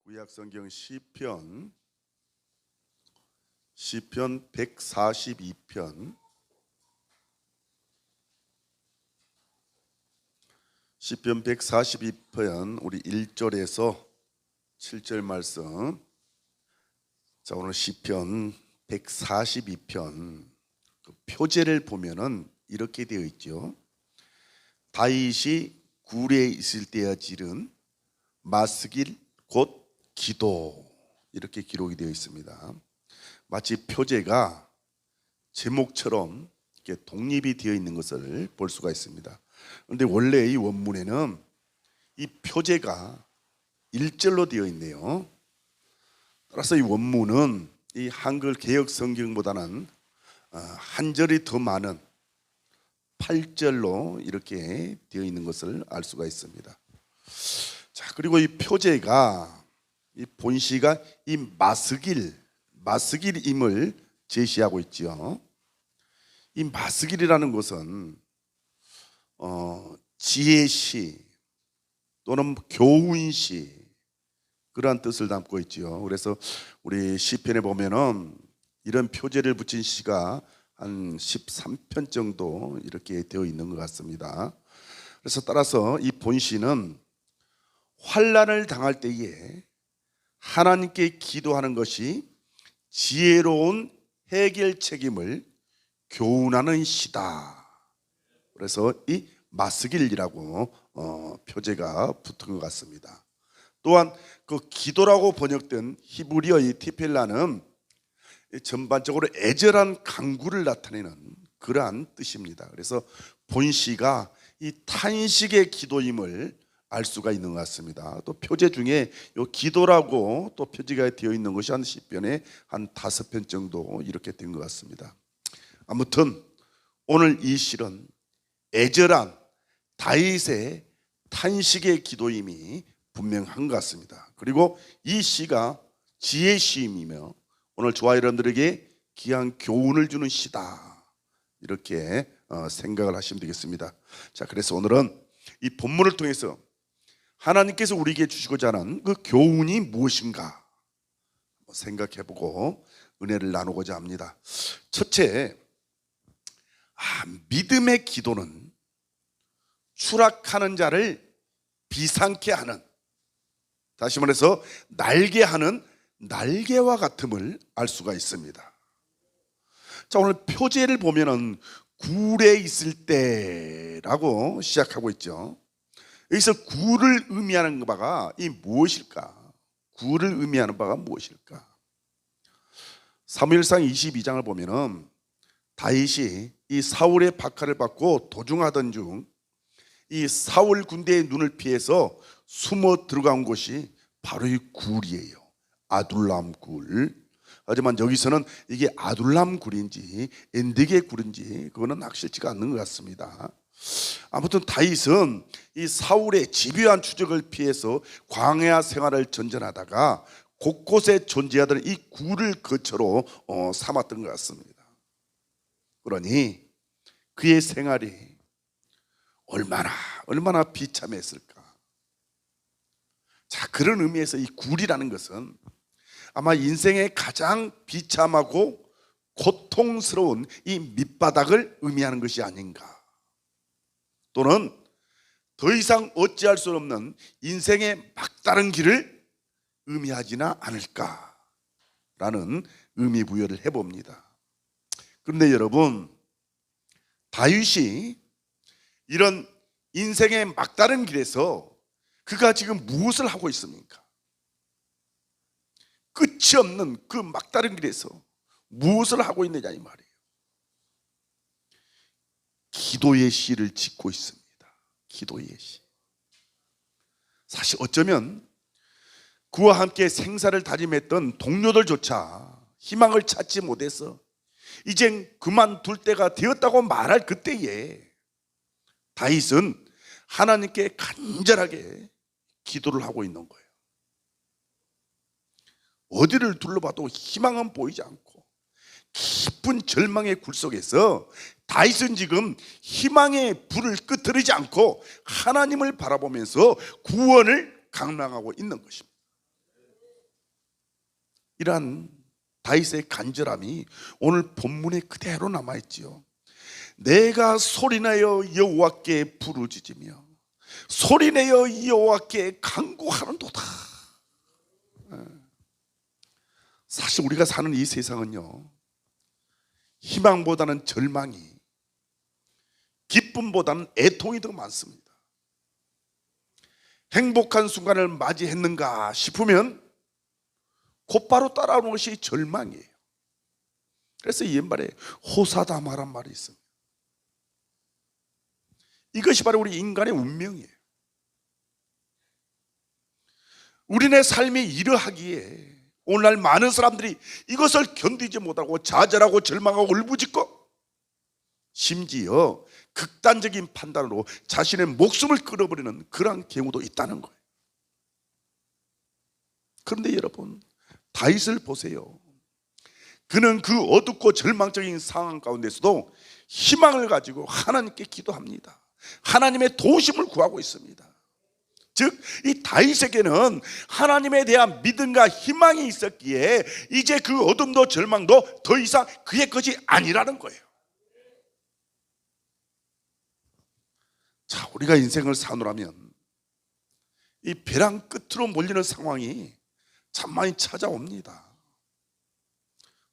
구약성경 시편 142편 시편 142편 우리 1절에서 7절 말씀. 자, 오늘 시편 142편 그 표제를 보면은 이렇게 되어 있죠. 다윗이 굴에 있을 때에 지른 마스길 곧 기도, 이렇게 기록이 되어 있습니다. 마치 표제가 제목처럼 이렇게 독립이 되어 있는 것을 볼 수가 있습니다. 그런데 원래 이 원문에는 이 표제가 1절로 되어 있네요. 따라서 이 원문은 이 한글 개역 성경보다는 한 절이 더 많은 8절로 이렇게 되어 있는 것을 알 수가 있습니다. 자, 그리고 이 표제가 이 본시가 이 마스길임을 제시하고 있지요. 이 마스길이라는 것은 지혜시 또는 교훈시, 그러한 뜻을 담고 있지요. 그래서 우리 시편에 보면은 이런 표제를 붙인 시가 한 13편 정도 이렇게 되어 있는 것 같습니다. 그래서 따라서 이 본시는 환난을 당할 때에 하나님께 기도하는 것이 지혜로운 해결 책임을 교훈하는 시다. 그래서 이 마스길이라고 표제가 붙은 것 같습니다. 또한 그 기도라고 번역된 히브리어 이 티펠라는 전반적으로 애절한 간구를 나타내는 그러한 뜻입니다. 그래서 본시가 이 탄식의 기도임을 알 수가 있는 것 같습니다. 또 표제 중에 요 기도라고 또 표제가 되어 있는 것이 한 시편에 한 5편 정도 이렇게 된 것 같습니다. 아무튼 오늘 이 시는 애절한 다윗의 탄식의 기도임이 분명한 것 같습니다. 그리고 이 시가 지혜 시임이며 오늘 저와 여러분들에게 귀한 교훈을 주는 시다, 이렇게 생각을 하시면 되겠습니다. 자, 그래서 오늘은 이 본문을 통해서 하나님께서 우리에게 주시고자 하는 그 교훈이 무엇인가 생각해보고 은혜를 나누고자 합니다. 첫째, 믿음의 기도는 추락하는 자를 비상케 하는, 다시 말해서 날개하는 날개와 같음을 알 수가 있습니다. 자, 오늘 표제를 보면은 굴에 있을 때라고 시작하고 있죠. 여기서 굴을 의미하는 바가 이 무엇일까? 굴을 의미하는 바가 무엇일까? 사무엘상 22장을 보면은 다윗이 이 사울의 박하를 받고 도중하던 중 이 사울 군대의 눈을 피해서 숨어 들어간 곳이 바로 이 굴이에요. 아둘람 굴. 하지만 여기서는 이게 아둘람 굴인지 엔드게 굴인지 그거는 확실치가 않는 것 같습니다. 아무튼 다윗은 이 사울의 집요한 추적을 피해서 광야 생활을 전전하다가 곳곳에 존재하던 이 굴을 거처로 삼았던 것 같습니다. 그러니 그의 생활이 얼마나 비참했을까. 자, 그런 의미에서 이 굴이라는 것은 아마 인생의 가장 비참하고 고통스러운 이 밑바닥을 의미하는 것이 아닌가, 또는 더 이상 어찌할 수 없는 인생의 막다른 길을 의미하지는 않을까라는 의미 부여를 해봅니다. 그런데 여러분, 다윗이 이런 인생의 막다른 길에서 그가 지금 무엇을 하고 있습니까? 끝이 없는 그 막다른 길에서 무엇을 하고 있느냐 이 말이에요. 기도의 시를 짓고 있습니다. 기도의 시. 사실 어쩌면 그와 함께 생사를 다짐했던 동료들조차 희망을 찾지 못해서 이젠 그만둘 때가 되었다고 말할 그때에 다윗은 하나님께 간절하게 기도를 하고 있는 거예요. 어디를 둘러봐도 희망은 보이지 않고 깊은 절망의 굴 속에서 다윗은 지금 희망의 불을 끄트리지 않고 하나님을 바라보면서 구원을 갈망하고 있는 것입니다. 이러한 다윗의 간절함이 오늘 본문에 그대로 남아있지요. 내가 소리내어 여호와께 부르짖으며 소리내어 여호와께 간구하는도다. 사실 우리가 사는 이 세상은요, 희망보다는 절망이, 기쁨보다는 애통이 더 많습니다. 행복한 순간을 맞이했는가 싶으면 곧바로 따라오는 것이 절망이에요. 그래서 이 옛말에 호사다마란 말이 있습니다. 이것이 바로 우리 인간의 운명이에요. 우리네 삶이 이러하기에 오늘날 많은 사람들이 이것을 견디지 못하고 좌절하고 절망하고 울부짖고 심지어 극단적인 판단으로 자신의 목숨을 끊어버리는 그러한 경우도 있다는 거예요. 그런데 여러분, 다윗을 보세요. 그는 그 어둡고 절망적인 상황 가운데서도 희망을 가지고 하나님께 기도합니다. 하나님의 도우심을 구하고 있습니다. 즉, 이 다윗에게는 하나님에 대한 믿음과 희망이 있었기에 이제 그 어둠도 절망도 더 이상 그의 것이 아니라는 거예요. 자, 우리가 인생을 사노라면 이 벼랑 끝으로 몰리는 상황이 참 많이 찾아옵니다.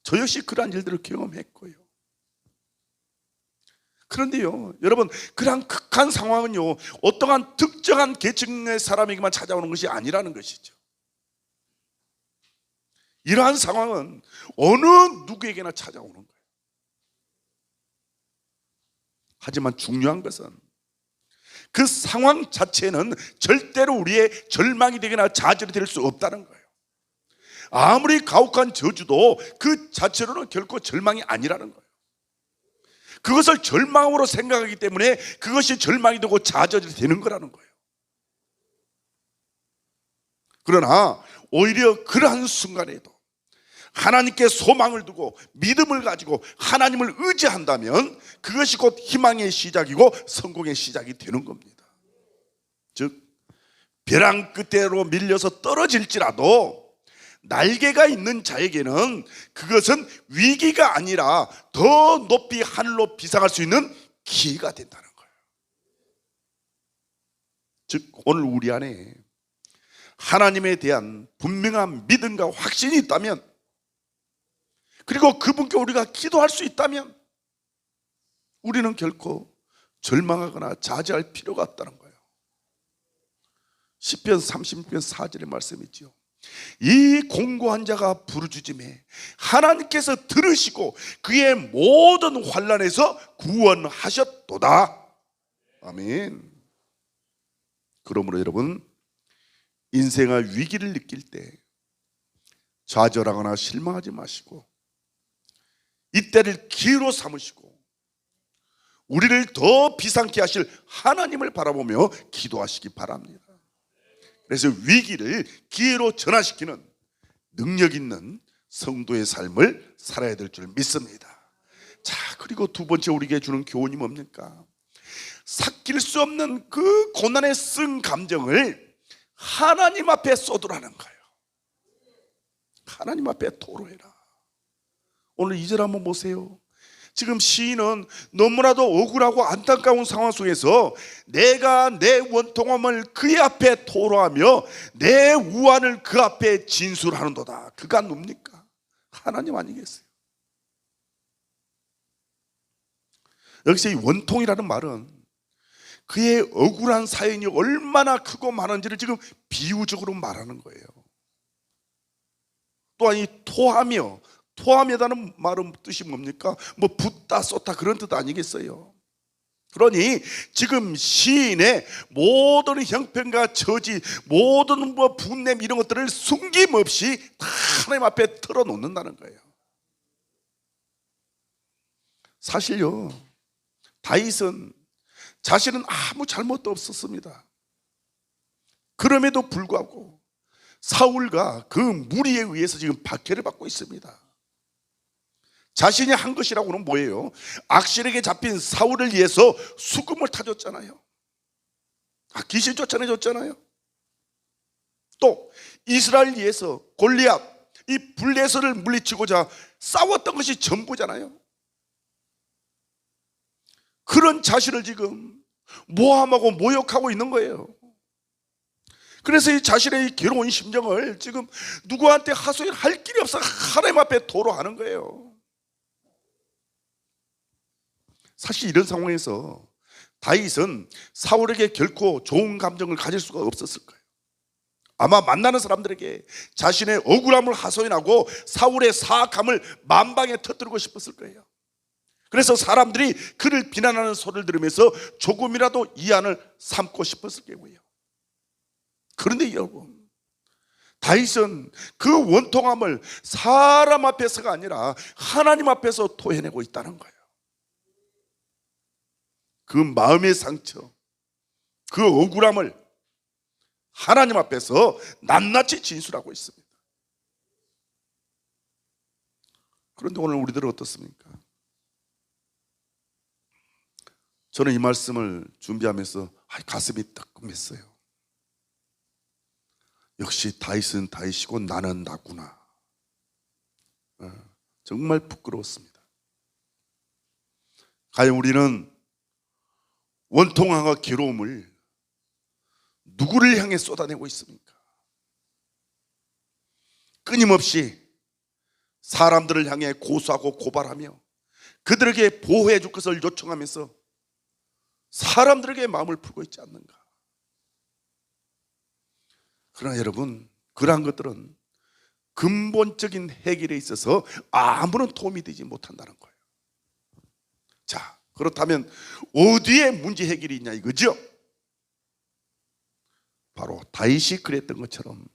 저 역시 그러한 일들을 경험했고요. 그런데요, 여러분, 그러한 극한 상황은요, 어떠한 특정한 계층의 사람에게만 찾아오는 것이 아니라는 것이죠. 이러한 상황은 어느 누구에게나 찾아오는 거예요. 하지만 중요한 것은 그 상황 자체는 절대로 우리의 절망이 되거나 좌절이 될 수 없다는 거예요. 아무리 가혹한 저주도 그 자체로는 결코 절망이 아니라는 거예요. 그것을 절망으로 생각하기 때문에 그것이 절망이 되고 좌절이 되는 거라는 거예요. 그러나 오히려 그러한 순간에도 하나님께 소망을 두고 믿음을 가지고 하나님을 의지한다면 그것이 곧 희망의 시작이고 성공의 시작이 되는 겁니다. 즉, 벼랑 끝으로 밀려서 떨어질지라도 날개가 있는 자에게는 그것은 위기가 아니라 더 높이 하늘로 비상할 수 있는 기회가 된다는 거예요. 즉, 오늘 우리 안에 하나님에 대한 분명한 믿음과 확신이 있다면, 그리고 그분께 우리가 기도할 수 있다면 우리는 결코 절망하거나 좌절할 필요가 없다는 거예요. 시편 36편 4절의 말씀이지요. 이 공고한 자가 부르짖음에 하나님께서 들으시고 그의 모든 환난에서 구원하셨도다. 아멘. 그러므로 여러분, 인생의 위기를 느낄 때 좌절하거나 실망하지 마시고 이때를 기회로 삼으시고 우리를 더 비상케 하실 하나님을 바라보며 기도하시기 바랍니다. 그래서 위기를 기회로 전환시키는 능력 있는 성도의 삶을 살아야 될 줄 믿습니다. 자, 그리고 두 번째 우리에게 주는 교훈이 뭡니까? 삭힐 수 없는 그 고난의 쓴 감정을 하나님 앞에 쏟으라는 거예요. 하나님 앞에 토로해라. 오늘 2절 한번 보세요. 지금 시인은 너무나도 억울하고 안타까운 상황 속에서 내가 내 원통함을 그의 앞에 토로하며 내 우환을 그 앞에 진술하는도다. 그가 누굽니까? 하나님 아니겠어요? 여기서 이 원통이라는 말은 그의 억울한 사연이 얼마나 크고 많은지를 지금 비유적으로 말하는 거예요. 또한 이 토하며라는 말은 뜻이 뭡니까? 뭐 붓다 쏟다 그런 뜻 아니겠어요? 그러니 지금 시인의 모든 형편과 처지, 모든 뭐 분냄 이런 것들을 숨김없이 다 하나님 앞에 털어놓는다는 거예요. 사실요, 다윗은 자신은 아무 잘못도 없었습니다. 그럼에도 불구하고 사울과 그 무리에 의해서 지금 박해를 받고 있습니다. 자신이 한 것이라고는 뭐예요? 악신에게 잡힌 사울을 위해서 수금을 타줬잖아요. 귀신 쫓아내줬잖아요. 또 이스라엘 위해서 골리앗, 이 블레셋을 물리치고자 싸웠던 것이 전부잖아요. 그런 자신을 지금 모함하고 모욕하고 있는 거예요. 그래서 이 자신의 이 괴로운 심정을 지금 누구한테 하소연할 길이 없어 하나님 앞에 토로하는 거예요. 사실 이런 상황에서 다윗은 사울에게 결코 좋은 감정을 가질 수가 없었을 거예요. 아마 만나는 사람들에게 자신의 억울함을 하소연하고 사울의 사악함을 만방에 터뜨리고 싶었을 거예요. 그래서 사람들이 그를 비난하는 소리를 들으면서 조금이라도 이안을 삼고 싶었을 거고요. 그런데 여러분, 다윗은 그 원통함을 사람 앞에서가 아니라 하나님 앞에서 토해내고 있다는 거예요. 그 마음의 상처, 그 억울함을 하나님 앞에서 낱낱이 진술하고 있습니다. 그런데 오늘 우리들은 어떻습니까? 저는 이 말씀을 준비하면서 가슴이 뜨끔했어요. 역시 다윗은 다윗이고 나는 나구나. 정말 부끄러웠습니다. 과연 우리는 원통함과 괴로움을 누구를 향해 쏟아내고 있습니까? 끊임없이 사람들을 향해 고소하고 고발하며 그들에게 보호해 줄 것을 요청하면서 사람들에게 마음을 풀고 있지 않는가? 그러나 여러분, 그러한 것들은 근본적인 해결에 있어서 아무런 도움이 되지 못한다는 거예요. 자, 그렇다면 어디에 문제 해결이 있냐 이거죠? 바로 다윗이 그랬던 것처럼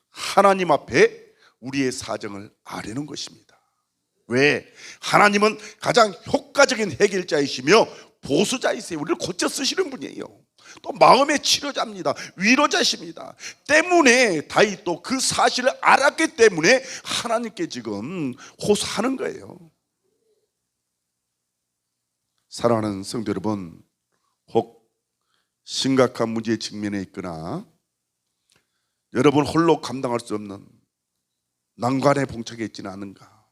하나님 앞에 우리의 사정을 아뢰는 것입니다. 왜? 하나님은 가장 효과적인 해결자이시며 보수자이세요. 우리를 고쳐 쓰시는 분이에요. 또 마음의 치료자입니다. 위로자십니다. 때문에 다윗도 그 사실을 알았기 때문에 하나님께 지금 호소하는 거예요. 사랑하는 성도 여러분, 혹 심각한 문제에 직면해 있거나 여러분 홀로 감당할 수 없는 난관에 봉착해 있지는 않은가?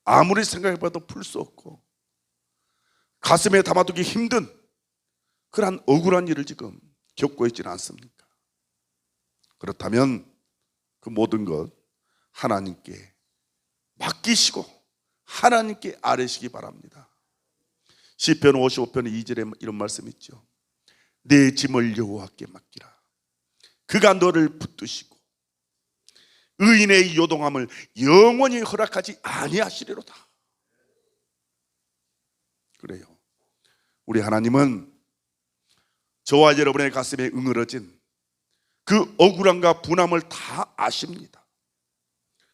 아무리 생각해봐도 풀 수 없고 가슴에 담아두기 힘든 그러한 억울한 일을 지금 겪고 있지는 않습니까? 그렇다면 그 모든 것 하나님께 맡기시고 하나님께 아뢰시기 바랍니다. 시편 55편 2절에 이런 말씀이 있죠. 내 짐을 여호와께 맡기라. 그가 너를 붙드시고 의인의 요동함을 영원히 허락하지 아니하시리로다. 그래요. 우리 하나님은 저와 여러분의 가슴에 응어러진 그 억울함과 분함을 다 아십니다.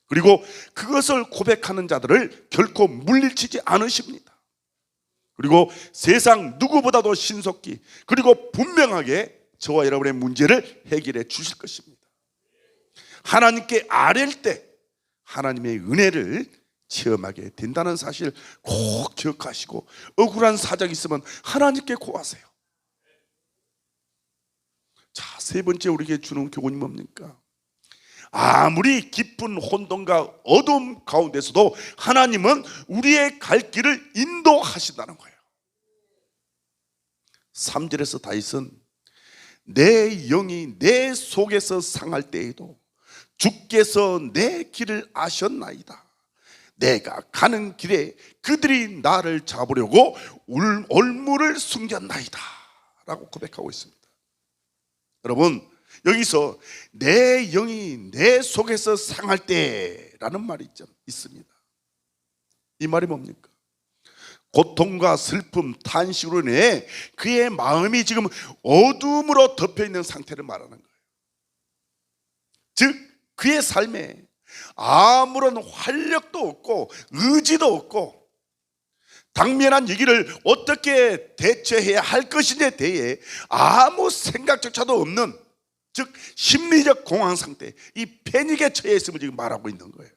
그리고 그것을 고백하는 자들을 결코 물리치지 않으십니다. 그리고 세상 누구보다도 신속히 그리고 분명하게 저와 여러분의 문제를 해결해 주실 것입니다. 하나님께 아뢰일 때 하나님의 은혜를 체험하게 된다는 사실 꼭 기억하시고 억울한 사정이 있으면 하나님께 고하세요. 자, 세 번째 우리에게 주는 교훈이 뭡니까? 아무리 깊은 혼돈과 어둠 가운데서도 하나님은 우리의 갈 길을 인도하신다는 거예요. 3절에서 다윗은 내 영이 내 속에서 상할 때에도 주께서 내 길을 아셨나이다. 내가 가는 길에 그들이 나를 잡으려고 올무를 숨겼나이다 라고 고백하고 있습니다. 여러분, 여기서 내 영이 내 속에서 상할 때라는 말이 있습니다. 이 말이 뭡니까? 고통과 슬픔, 탄식으로 인해 그의 마음이 지금 어둠으로 덮여있는 상태를 말하는 거예요. 즉 그의 삶에 아무런 활력도 없고 의지도 없고 당면한 얘기를 어떻게 대처해야 할 것인지에 대해 아무 생각조차도 없는, 즉 심리적 공황 상태, 이 패닉에 처해 있음을 지금 말하고 있는 거예요.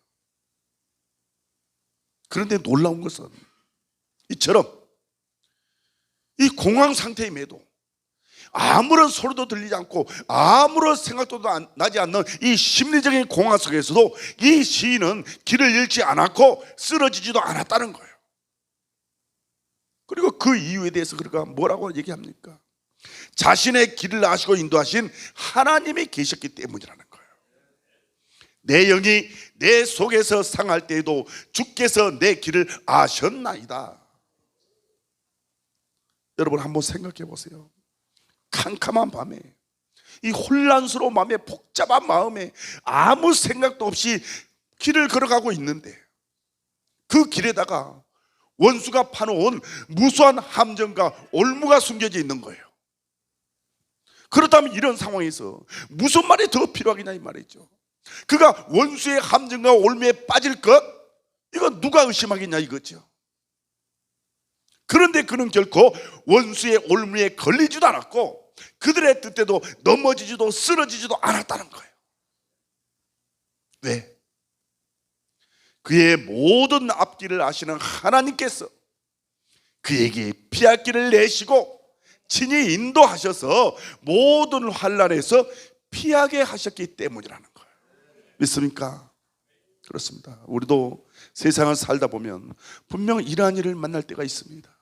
그런데 놀라운 것은 이처럼 이 공황 상태임에도 아무런 소리도 들리지 않고 아무런 생각도 나지 않는 이 심리적인 공허 속에서도 이 시인은 길을 잃지 않았고 쓰러지지도 않았다는 거예요. 그리고 그 이유에 대해서 그가 뭐라고 얘기합니까? 자신의 길을 아시고 인도하신 하나님이 계셨기 때문이라는 거예요. 내 영이 내 속에서 상할 때에도 주께서 내 길을 아셨나이다. 여러분 한번 생각해 보세요. 캄캄한 밤에, 이 혼란스러운 마음에, 복잡한 마음에 아무 생각도 없이 길을 걸어가고 있는데 그 길에다가 원수가 파놓은 무수한 함정과 올무가 숨겨져 있는 거예요. 그렇다면 이런 상황에서 무슨 말이 더 필요하겠냐 이 말이죠. 그가 원수의 함정과 올무에 빠질 것, 이건 누가 의심하겠냐 이거죠. 그런데 그는 결코 원수의 올무에 걸리지도 않았고 그들의 뜻대로 넘어지지도 쓰러지지도 않았다는 거예요. 왜? 그의 모든 앞길을 아시는 하나님께서 그에게 피할 길을 내시고 친히 인도하셔서 모든 환난에서 피하게 하셨기 때문이라는 거예요. 믿습니까? 그렇습니다. 우리도 세상을 살다 보면 분명 이러한 일을 만날 때가 있습니다.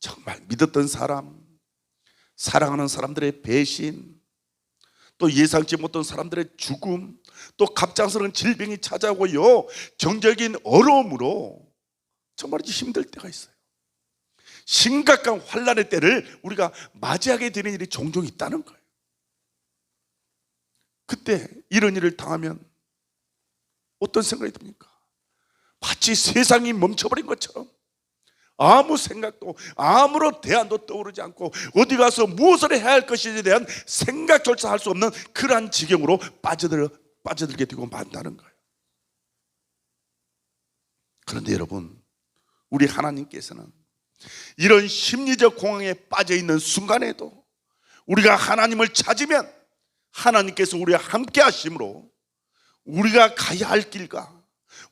정말 믿었던 사람, 사랑하는 사람들의 배신, 또 예상치 못한 사람들의 죽음, 또 갑작스러운 질병이 찾아오고요, 정적인 어려움으로 정말 힘들 때가 있어요. 심각한 환난의 때를 우리가 맞이하게 되는 일이 종종 있다는 거예요. 그때 이런 일을 당하면 어떤 생각이 듭니까? 마치 세상이 멈춰버린 것처럼 아무 생각도 아무런 대안도 떠오르지 않고 어디 가서 무엇을 해야 할 것인지에 대한 생각조차 할 수 없는 그러한 지경으로 빠져들게 되고 만다는 거예요. 그런데 여러분, 우리 하나님께서는 이런 심리적 공황에 빠져 있는 순간에도 우리가 하나님을 찾으면 하나님께서 우리와 함께 하심으로 우리가 가야 할 길과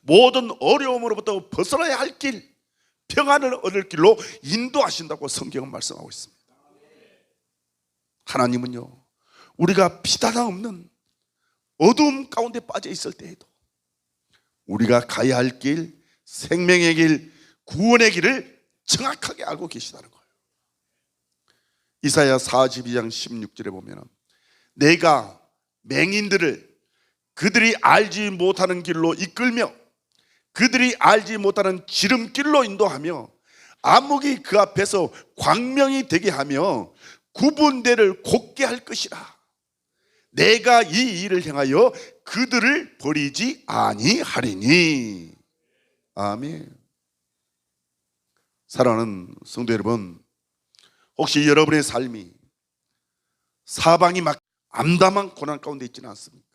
모든 어려움으로부터 벗어나야 할 길, 평안을 얻을 길로 인도하신다고 성경은 말씀하고 있습니다. 하나님은요, 우리가 피다가 없는 어두움 가운데 빠져 있을 때에도 우리가 가야 할 길, 생명의 길, 구원의 길을 정확하게 알고 계시다는 거예요. 이사야 42장 16절에 보면 내가 맹인들을 그들이 알지 못하는 길로 이끌며 그들이 알지 못하는 지름길로 인도하며 암흑이 그 앞에서 광명이 되게 하며 구분대를 곱게 할 것이라. 내가 이 일을 향하여 그들을 버리지 아니하리니. 아멘. 사랑하는 성도 여러분, 혹시 여러분의 삶이 사방이 막 암담한 고난 가운데 있지는 않습니까?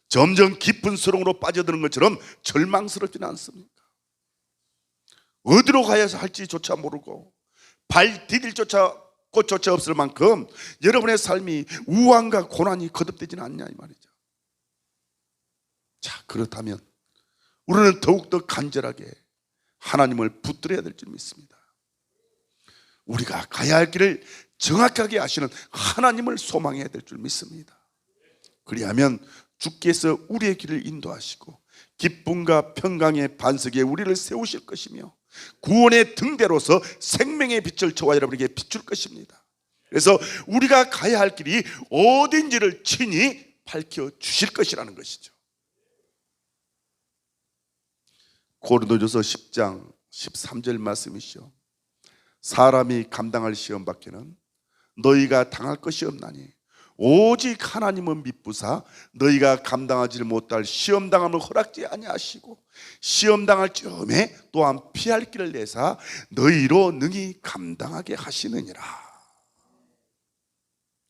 점점 깊은 수렁으로 빠져드는 것처럼 절망스럽지는 않습니까? 어디로 가야 할지조차 모르고 발 디딜 곳조차 없을 만큼 여러분의 삶이 우환과 고난이 거듭되지는 않냐 이 말이죠. 자, 그렇다면 우리는 더욱더 간절하게 하나님을 붙들어야 될 줄 믿습니다. 우리가 가야 할 길을 정확하게 아시는 하나님을 소망해야 될 줄 믿습니다. 그리하면 주께서 우리의 길을 인도하시고 기쁨과 평강의 반석에 우리를 세우실 것이며 구원의 등대로서 생명의 빛을 저와 여러분에게 비출 것입니다. 그래서 우리가 가야 할 길이 어딘지를 친히 밝혀주실 것이라는 것이죠. 고린도전서 10장 13절 말씀이시죠. 사람이 감당할 시험 밖에는 너희가 당할 것이 없나니 오직 하나님은 미쁘사 너희가 감당하지 못할 시험당함을 허락지 아니하시고 시험당할 즈음에 또한 피할 길을 내사 너희로 능히 감당하게 하시느니라.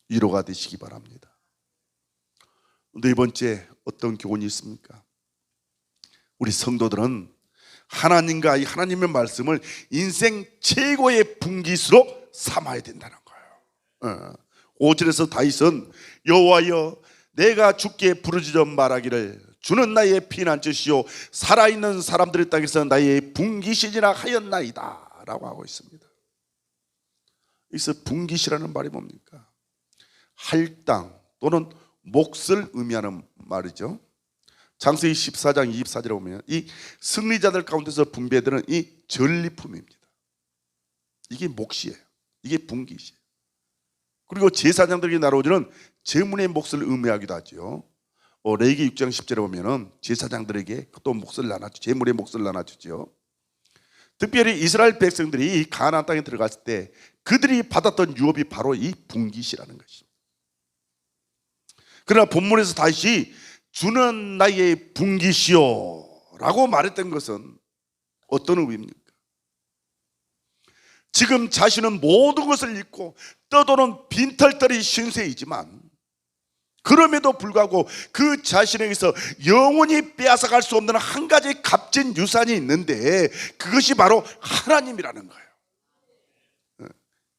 위로가 되시기 바랍니다. 네 번째, 어떤 교훈이 있습니까? 우리 성도들은 하나님과 이 하나님의 말씀을 인생 최고의 분기수로 삼아야 된다는 거예요. 5절에서 다윗은 여호와여 내가 주께 부르짖어 말하기를 주는 나의 피난처시요 살아있는 사람들의 땅에서 나의 분기시지라 하였나이다 라고 하고 있습니다. 여기서 분깃이라는 말이 뭡니까? 할당 또는 몫을 의미하는 말이죠. 창세기 14장 24절에 보면 이 승리자들 가운데서 분배되는 이 전리품입니다. 이게 몫이에요. 이게 분깃이에요. 그리고 제사장들에게 나눠주는 제물의 몫을 의미하기도 하죠. 레위기 6장 10절에 보면은 제사장들에게 또 몫을 나눠주죠. 제물의 몫을 나눠주죠. 특별히 이스라엘 백성들이 이 가나안 땅에 들어갔을 때 그들이 받았던 유업이 바로 이 분깃이라는 것입니다. 그러나 본문에서 다시 주는 나의 분깃이요 라고 말했던 것은 어떤 의미입니까? 지금 자신은 모든 것을 잃고 떠도는 빈털터리 신세이지만 그럼에도 불구하고 그 자신에게서 영원히 빼앗아갈 수 없는 한 가지 값진 유산이 있는데 그것이 바로 하나님이라는 거예요.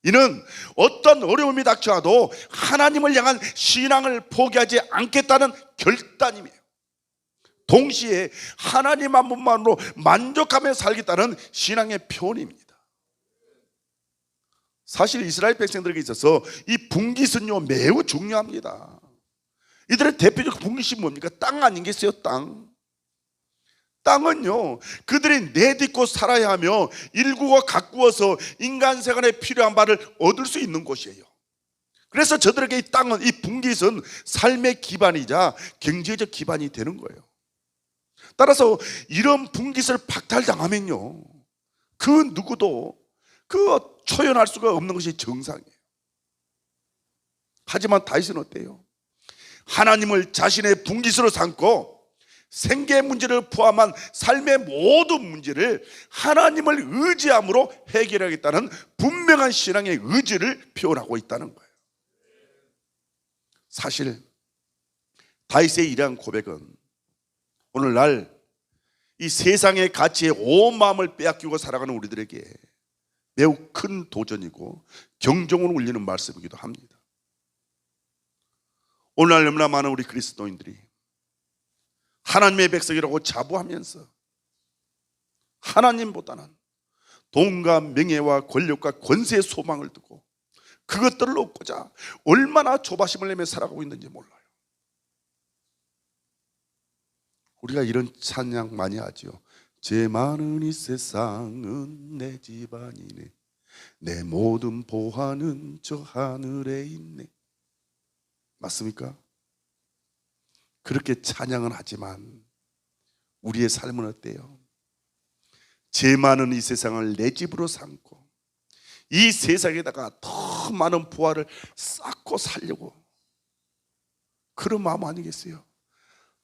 이는 어떤 어려움이 닥쳐와도 하나님을 향한 신앙을 포기하지 않겠다는 결단이에요. 동시에 하나님 한 분만으로 만족하며 살겠다는 신앙의 표현입니다. 사실 이스라엘 백성들에게 있어서 이 분깃은요 매우 중요합니다. 이들의 대표적 분깃이 뭡니까? 땅 아니겠어요? 땅은요 그들이 내딛고 살아야 하며 일구고 가꾸어서 인간 생활에 필요한 바를 얻을 수 있는 곳이에요. 그래서 저들에게 이 땅은, 이 분깃은 삶의 기반이자 경제적 기반이 되는 거예요. 따라서 이런 분깃을 박탈당하면요 그 누구도 초연할 수가 없는 것이 정상이에요. 하지만 다윗은 어때요? 하나님을 자신의 분깃으로 삼고 생계 문제를 포함한 삶의 모든 문제를 하나님을 의지함으로 해결하겠다는 분명한 신앙의 의지를 표현하고 있다는 거예요. 사실 다윗의 이러한 고백은 오늘날 이 세상의 가치에 온 마음을 빼앗기고 살아가는 우리들에게 매우 큰 도전이고 경종을 울리는 말씀이기도 합니다. 오늘날 너무나 많은 우리 그리스도인들이 하나님의 백성이라고 자부하면서 하나님보다는 돈과 명예와 권력과 권세의 소망을 두고 그것들을 얻고자 얼마나 조바심을 내며 살아가고 있는지 몰라요. 우리가 이런 찬양 많이 하죠. 죄 많은 이 세상은 내 집안이네, 내 모든 보화는 저 하늘에 있네. 맞습니까? 그렇게 찬양은 하지만 우리의 삶은 어때요? 죄 많은 이 세상을 내 집으로 삼고 이 세상에다가 더 많은 부활을 쌓고 살려고 그런 마음 아니겠어요?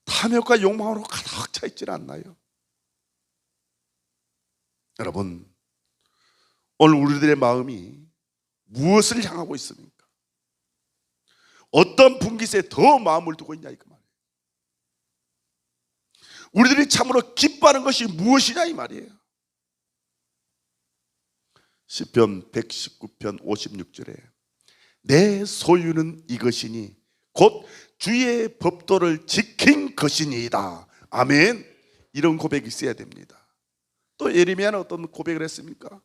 탐욕과 욕망으로 가득 차 있지는 않나요? 여러분, 오늘 우리들의 마음이 무엇을 향하고 있습니까? 어떤 분깃에 더 마음을 두고 있냐 이 말이에요. 우리들이 참으로 기뻐하는 것이 무엇이냐 이 말이에요. 시편 119편 56절에 내 소유는 이것이니 곧 주의 법도를 지킨 것이니이다. 아멘. 이런 고백이 있어야 됩니다. 또 예레미야는 어떤 고백을 했습니까?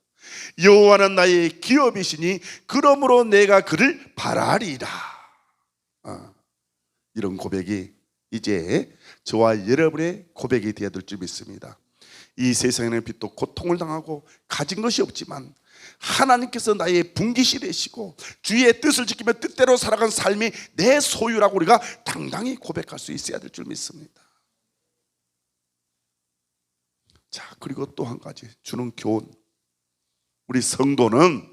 여호와는 나의 기업이시니 그러므로 내가 그를 바라리라. 이런 고백이 이제 저와 여러분의 고백이 되어야 될 줄 믿습니다. 이 세상에는 빛도 고통을 당하고 가진 것이 없지만 하나님께서 나의 분깃이 되시고 주의 뜻을 지키며 뜻대로 살아간 삶이 내 소유라고 우리가 당당히 고백할 수 있어야 될 줄 믿습니다. 자, 그리고 또 한 가지 주는 교훈. 우리 성도는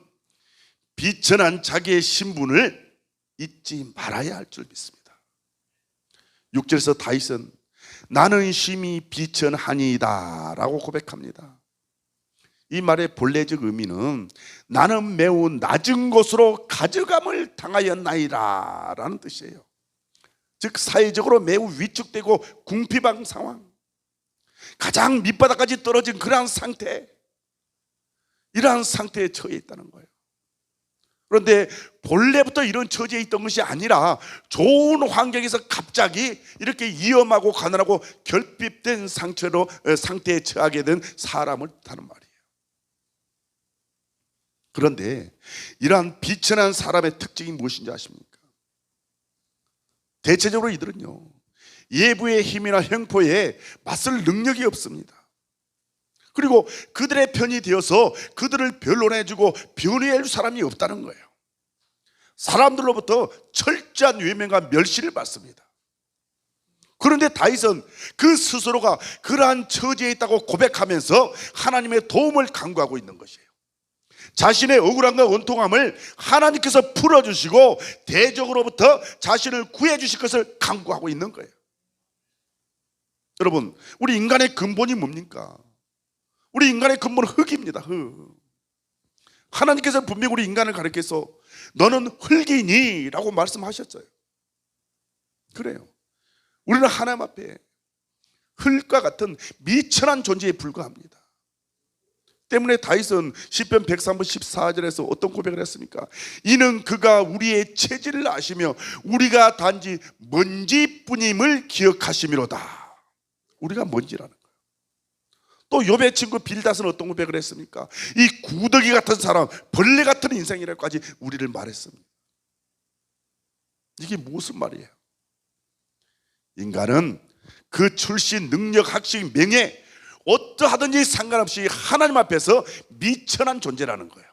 비천한 자기의 신분을 잊지 말아야 할 줄 믿습니다. 6절에서 다윗은 나는 심히 비천하니이다 라고 고백합니다. 이 말의 본래적 의미는 나는 매우 낮은 곳으로 가져감을 당하였나이다 라는 뜻이에요. 즉 사회적으로 매우 위축되고 궁핍한 상황, 가장 밑바닥까지 떨어진 그러한 상태, 이러한 상태에 처해 있다는 거예요. 그런데 본래부터 이런 처지에 있던 것이 아니라 좋은 환경에서 갑자기 이렇게 위험하고 가난하고 결핍된 상태에 처하게 된 사람을 뜻하는 말이에요. 그런데 이러한 비천한 사람의 특징이 무엇인지 아십니까? 대체적으로 이들은요, 예부의 힘이나 형포에 맞설 능력이 없습니다. 그리고 그들의 편이 되어서 그들을 변론해주고 변호해줄 사람이 없다는 거예요. 사람들로부터 철저한 외면과 멸시를 받습니다. 그런데 다윗은 그 스스로가 그러한 처지에 있다고 고백하면서 하나님의 도움을 간구하고 있는 것이에요. 자신의 억울함과 원통함을 하나님께서 풀어주시고 대적으로부터 자신을 구해주실 것을 간구하고 있는 거예요. 여러분, 우리 인간의 근본이 뭡니까? 우리 인간의 근본은 흙입니다. 흙. 하나님께서 분명히 우리 인간을 가리켜서 너는 흙이니 라고 말씀하셨어요. 그래요. 우리는 하나님 앞에 흙과 같은 미천한 존재에 불과합니다. 때문에 다윗은 시편 103편 14절에서 어떤 고백을 했습니까? 이는 그가 우리의 체질을 아시며 우리가 단지 먼지뿐임을 기억하심이로다. 우리가 먼지라는 거예요. 또 욥의 친구 빌닷은 어떤 고백을 했습니까? 이 구더기 같은 사람, 벌레 같은 인생이라고까지 우리를 말했습니다. 이게 무슨 말이에요? 인간은 그 출신, 능력, 학식, 명예 어떠하든지 상관없이 하나님 앞에서 미천한 존재라는 거예요.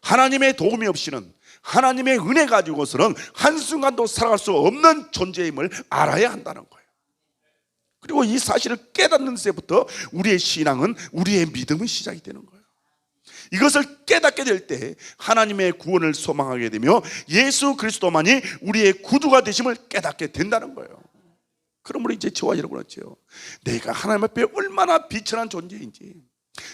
하나님의 도움이 없이는, 하나님의 은혜 가지고서는 한순간도 살아갈 수 없는 존재임을 알아야 한다는 거예요. 그리고 이 사실을 깨닫는 데부터 우리의 신앙은, 우리의 믿음은 시작이 되는 거예요. 이것을 깨닫게 될 때 하나님의 구원을 소망하게 되며 예수 그리스도만이 우리의 구주가 되심을 깨닫게 된다는 거예요. 그러므로 이제 저와 여러분 어째요? 내가 하나님 앞에 얼마나 비천한 존재인지,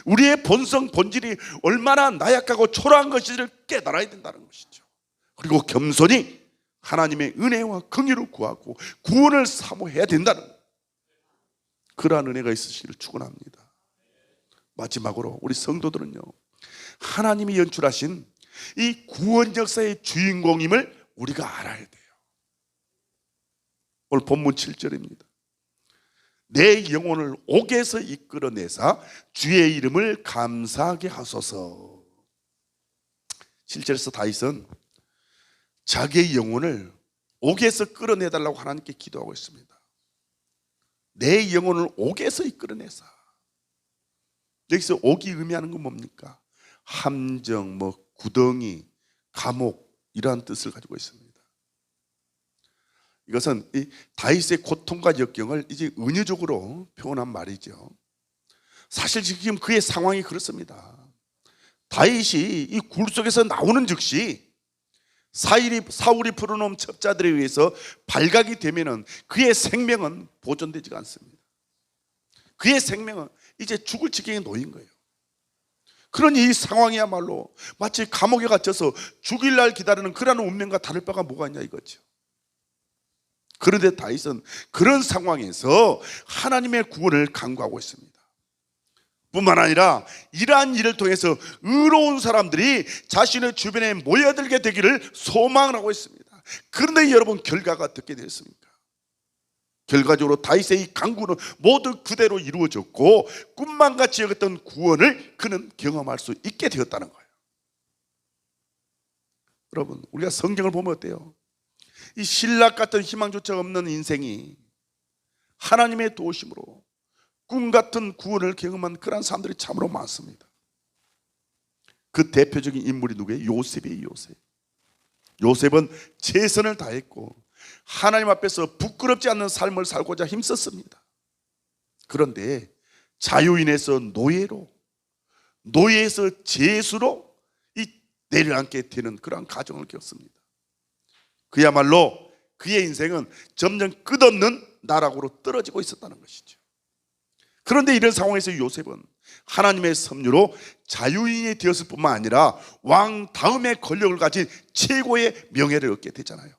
우리의 본성, 본질이 얼마나 나약하고 초라한 것인지를 깨달아야 된다는 것이죠. 그리고 겸손히 하나님의 은혜와 긍휼을 구하고 구원을 사모해야 된다는 거예요. 그러한 은혜가 있으시기를 축원합니다. 마지막으로 우리 성도들은요, 하나님이 연출하신 이 구원 역사의 주인공임을 우리가 알아야 돼요. 오늘 본문 7절입니다. 내 영혼을 옥에서 이끌어내사 주의 이름을 감사하게 하소서. 7절에서 다윗은 자기의 영혼을 옥에서 끌어내달라고 하나님께 기도하고 있습니다. 내 영혼을 옥에서 이끌어내사. 여기서 옥이 의미하는 건 뭡니까? 함정, 구덩이, 감옥, 이러한 뜻을 가지고 있습니다. 이것은 이 다윗의 고통과 역경을 이제 은유적으로 표현한 말이죠. 사실 지금 그의 상황이 그렇습니다. 다윗이 이 굴 속에서 나오는 즉시 사울이 풀어놓은 첩자들에 의해서 발각이 되면은 그의 생명은 보존되지가 않습니다. 그의 생명은 이제 죽을 지경에 놓인 거예요. 그러니 이 상황이야말로 마치 감옥에 갇혀서 죽일 날 기다리는 그런 운명과 다를 바가 뭐가 있냐 이거죠. 그런데 다윗은 그런 상황에서 하나님의 구원을 간구하고 있습니다. 뿐만 아니라 이러한 일을 통해서 의로운 사람들이 자신의 주변에 모여들게 되기를 소망을 하고 있습니다. 그런데 여러분, 결과가 어떻게 되었습니까? 결과적으로 다윗의 이 간구는 모두 그대로 이루어졌고 꿈만 같이 여겼던 구원을 그는 경험할 수 있게 되었다는 거예요. 여러분, 우리가 성경을 보면 어때요? 이 신락 같은 희망조차 없는 인생이 하나님의 도우심으로 꿈 같은 구원을 경험한 그런 사람들이 참으로 많습니다. 그 대표적인 인물이 누구예요? 요셉이에요. 요셉은 최선을 다했고 하나님 앞에서 부끄럽지 않는 삶을 살고자 힘썼습니다. 그런데 자유인에서 노예로, 노예에서 죄수로 내려앉게 되는 그러한 과정을 겪습니다. 그야말로 그의 인생은 점점 끝없는 나락으로 떨어지고 있었다는 것이죠. 그런데 이런 상황에서 요셉은 하나님의 섭리로 자유인이 되었을 뿐만 아니라 왕 다음의 권력을 가진 최고의 명예를 얻게 되잖아요.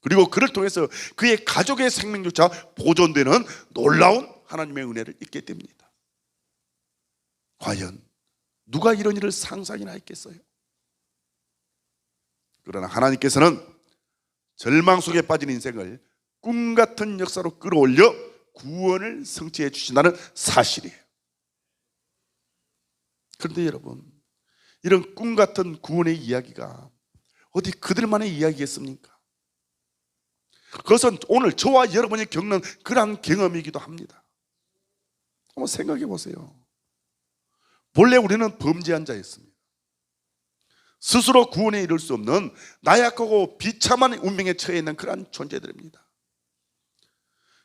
그리고 그를 통해서 그의 가족의 생명조차 보존되는 놀라운 하나님의 은혜를 잊게 됩니다. 과연 누가 이런 일을 상상이나 했겠어요? 그러나 하나님께서는 절망 속에 빠진 인생을 꿈 같은 역사로 끌어올려 구원을 성취해 주신다는 사실이에요. 그런데 여러분, 이런 꿈 같은 구원의 이야기가 어디 그들만의 이야기겠습니까? 그것은 오늘 저와 여러분이 겪는 그러한 경험이기도 합니다. 한번 생각해 보세요. 본래 우리는 범죄한 자였습니다. 스스로 구원에 이를 수 없는 나약하고 비참한 운명에 처해 있는 그러한 존재들입니다.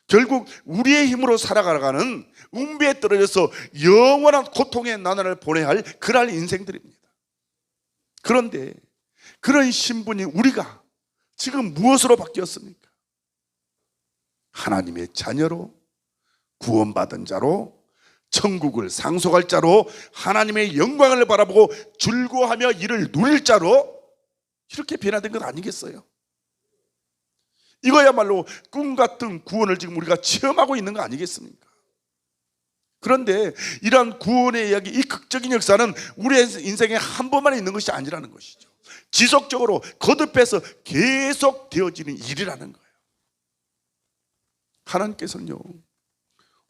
결국 우리의 힘으로 살아가는 운비에 떨어져서 영원한 고통의 나날을 보내야 할 그러한 인생들입니다. 그런데 그런 신분이 우리가 지금 무엇으로 바뀌었습니까? 하나님의 자녀로, 구원받은 자로, 천국을 상속할 자로, 하나님의 영광을 바라보고 즐거워하며 이를 누릴 자로 이렇게 변화된 것 아니겠어요? 이거야말로 꿈 같은 구원을 지금 우리가 체험하고 있는 거 아니겠습니까? 그런데 이러한 구원의 이야기, 이 극적인 역사는 우리의 인생에 한 번만 있는 것이 아니라는 것이죠. 지속적으로 거듭해서 계속 되어지는 일이라는 거예요. 하나님께서는요,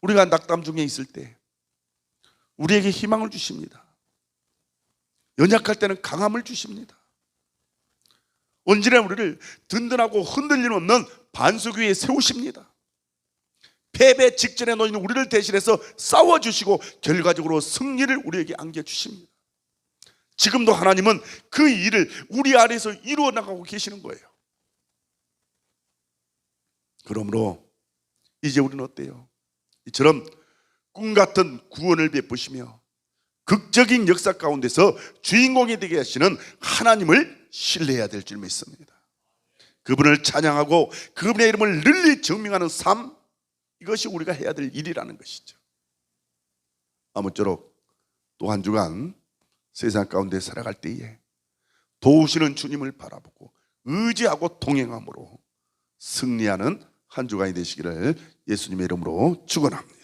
우리가 낙담 중에 있을 때 우리에게 희망을 주십니다. 연약할 때는 강함을 주십니다. 언제나 우리를 든든하고 흔들림 없는 반석 위에 세우십니다. 패배 직전에 놓이는 우리를 대신해서 싸워주시고 결과적으로 승리를 우리에게 안겨주십니다. 지금도 하나님은 그 일을 우리 아래에서 이루어 나가고 계시는 거예요. 그러므로 이제 우리는 어때요? 이처럼 꿈같은 구원을 베푸시며 극적인 역사 가운데서 주인공이 되게 하시는 하나님을 신뢰해야 될 줄 믿습니다. 그분을 찬양하고 그분의 이름을 널리 증명하는 삶, 이것이 우리가 해야 될 일이라는 것이죠. 아무쪼록 또 한 주간 세상 가운데 살아갈 때에 도우시는 주님을 바라보고 의지하고 동행함으로 승리하는 한 주간이 되시기를 예수님의 이름으로 축원합니다.